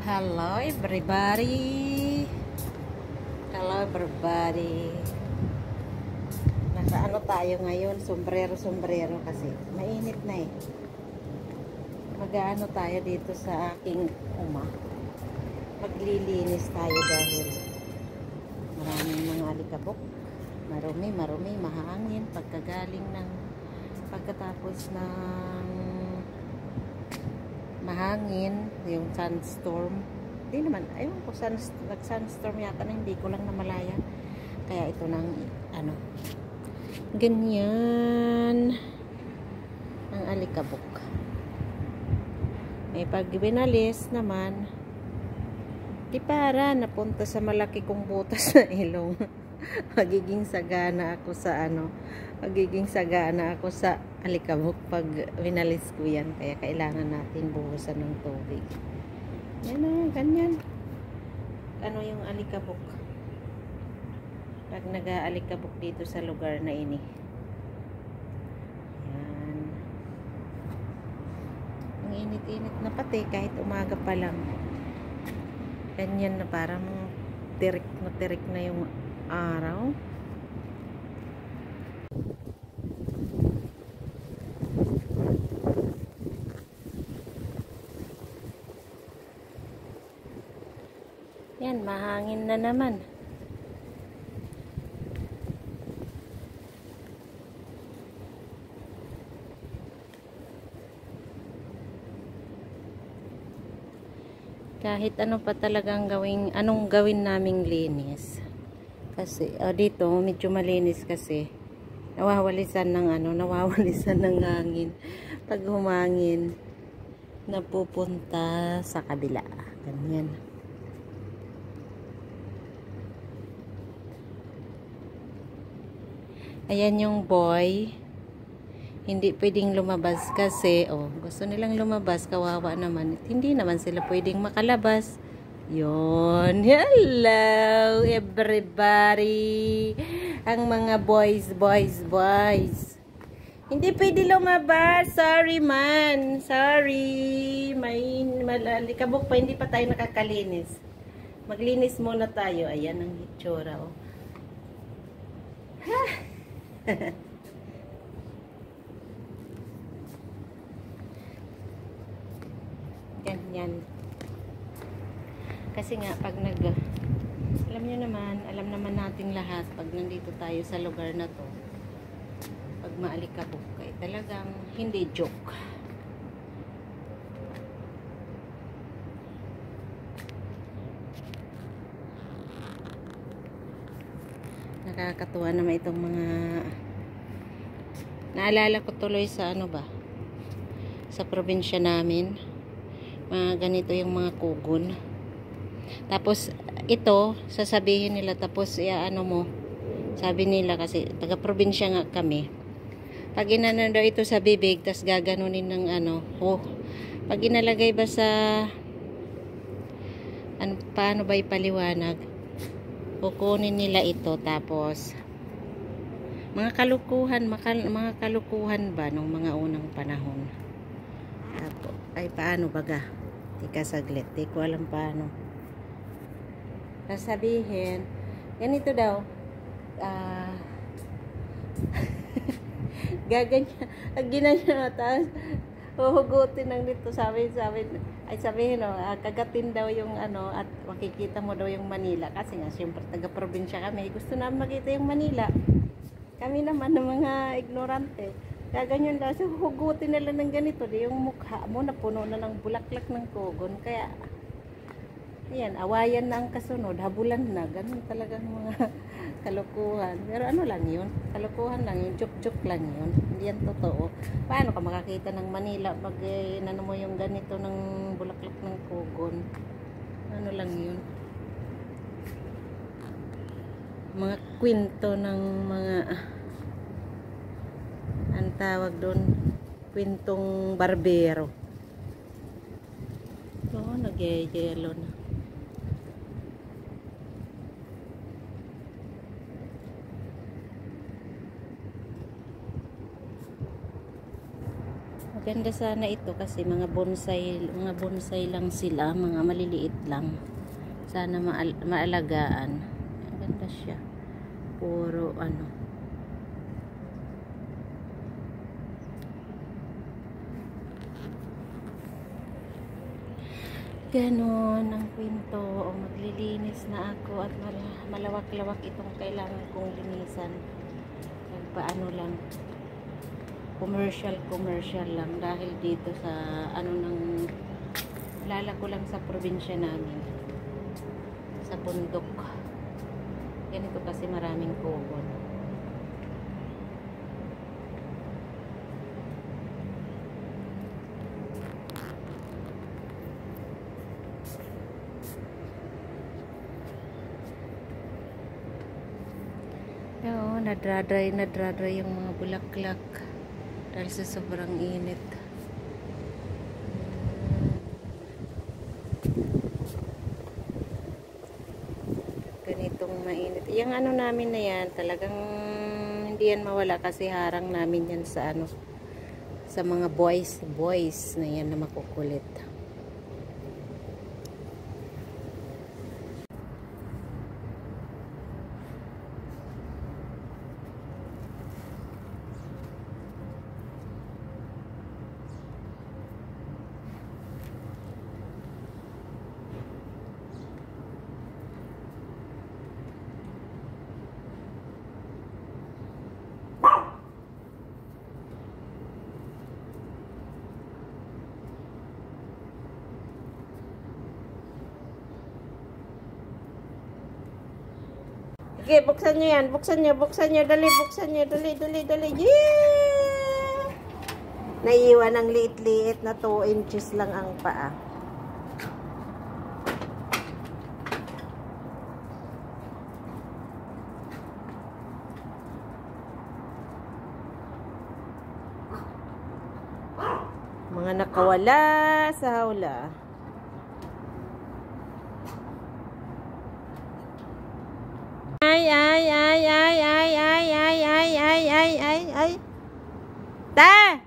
Hello everybody. Hello everybody. Nasa ano tayo ngayon? Sombrero kasi mainit na eh. Mag-aano tayo dito sa aking maglilinis tayo dahil maraming mga alikabok. Marumi, mahangin pagkatapos ng mahangin, yung sunstorm. Hindi naman, ayun ko, nag-sunstorm yata na hindi ko lang namalaya. Kaya ito nang, ganyan ang alikabok. May pag binalis naman, di para napunta sa malaki kong butas na ilong. Magiging sagana ako sa alikabok pag winalis ko yan. Kaya kailangan natin buhusan ng tubig. Yan o, ganyan. Ano yung alikabok? Pag nag-aalikabok dito sa lugar na ini. Yan. Ang init-init na pati kahit umaga pa lang. Ganyan na parang tirik na yung araw. Yan, mahangin na naman. Kahit ano pa talagang anong gawin naming linis. Kasi dito medyo malinis kasi nawawalisan ng hangin. Pag humangin napupunta sa kabila. Ganyan. Ayan yung boy. Hindi pwedeng lumabas kasi gusto nilang lumabas, kawawa naman. Hindi naman sila pwedeng makalabas. Yon. Hello everybody. Ang mga boys. Hindi pwede lumabas. Sorry man. Sorry. May malalikabok pa. Hindi pa tayo nakakalinis. Maglinis muna tayo. Ayan ang hitsura. Ganyan. Kasi nga pag alam naman nating lahat pag nandito tayo sa lugar na to, pag maalikabok ay talagang hindi joke. Nakakatuwa naman itong mga naalala ko tuloy sa sa probinsya namin. Mga ganito yung mga kugon. Tapos ito sasabihin nila, tapos sabi nila kasi taga probinsya nga kami. Pag inano daw ito sa bibig, tas gaganunin ng pag inalagay ba sa paano ba ipaliwanag? Kukunin nila ito, tapos mga kalukuhan ba nung mga unang panahon. Ay paano baga? Tika saglit, di ko alam paano. Sasabihin, ganito daw, gaganyan, ang ginanya, tapos huhugutin ng dito, sabihin, kagatin daw yung at makikita mo daw yung Manila. Kasi nga, siyempre, taga-probinsya kami, gusto namin makita yung Manila. Kami naman ng mga ignorante. Gaganyan daw, so hugutin nila ng ganito, di yung mukha mo napuno na ng bulaklak ng kugon. Kaya, ayan, awayan na ang kasunod, habulan na, ganun talagang mga kalukuhan. Pero lang yun, kalukuhan lang yun, joke lang yun, hindi yan totoo. Paano ka makakita ng Manila pag mo yung ganito ng bulaklak ng kugon? Ano lang yun, mga kwento ng mga ang tawag doon, kwentong barbero. Nagyayelo na. Ganda sana ito kasi mga bonsai lang sila, mga maliliit lang. Sana maalagaan. Ang ganda siya. Puro ano. Ganon ang kwento. O maglilinis na ako at malawak-lawak itong kailangan kong linisan. Nagpaano lang. Commercial lang dahil dito sa lalako lang sa probinsya namin. Sa bundok. Ganito kasi maraming kubo. Oo, nadradry yung mga bulaklak dahil sa sobrang init. Ganitong mainit. Yung ano namin na yan, talagang hindi yan mawala kasi harang namin yan sa sa mga boys na yan na makukulit. Okay, buksan nyo yan. Buksan nyo. Dali, buksan nyo. Dali. Yeah! Naiiwan ng liit-liit na 2 inches lang ang paa. Mga nakawala sa hawla. Ay. Ta!